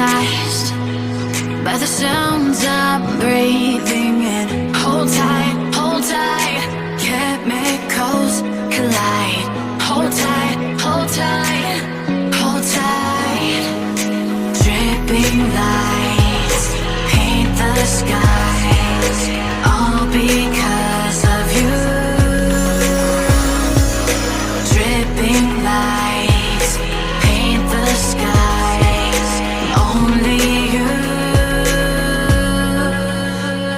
hypnotized by the sounds I'm breathing in. Hold tight, chemicals collide. Hold tight, hold tight, hold tight. Dripping lights paint the skies, all because of you. Dripping lights paint the skies, only you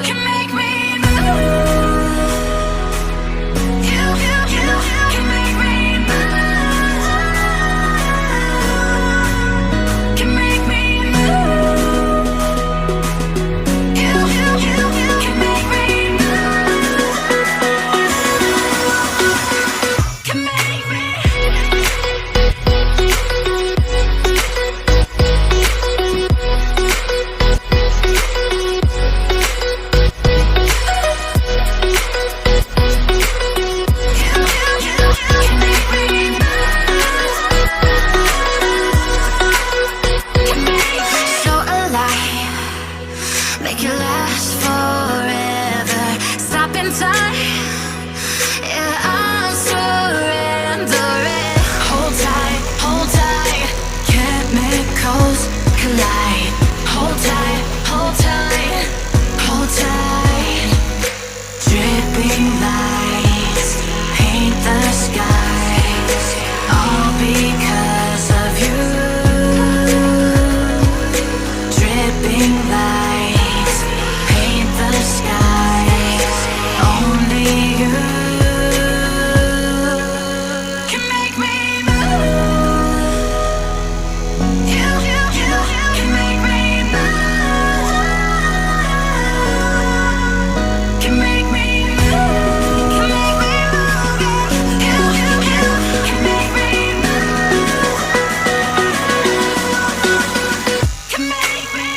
can make me move. You can make me move. Can make me move. You can make me move. Can make me. So alive, make it last forever. Stop in time, yeah, I'm surrendering. Hold tight, chemicals collide. Hold tight, hold tight, hold tight. Dripping lights paint the skies, all because of you. Dripping lights paint the skies, only you can make me move. You can make me move. Can make me move. Can make me move. You can make me move. Can make me.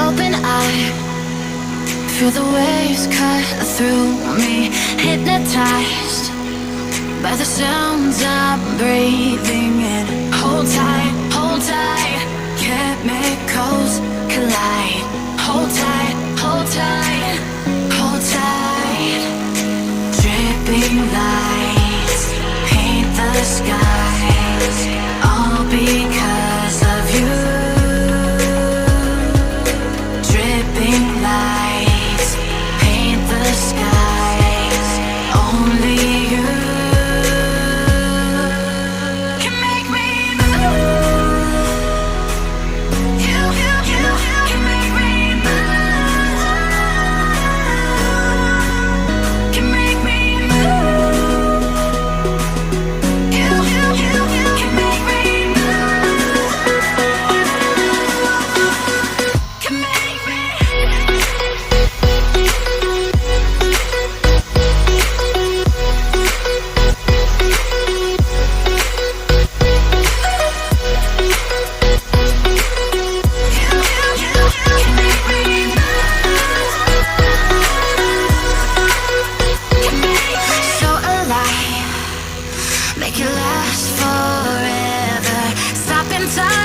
Open eye, feel the waves cut through me. Hypnotized by the sounds I'm breathing in. Hold tight, chemicals collide. Hold tight, hold tight, hold tight. Dripping lights paint the skies, all because of you. Dripping lights paint the skies, only you can make me move. You can make me move. Can make me move. You can make me move. Can make me. So alive, make it last forever. Stop in time.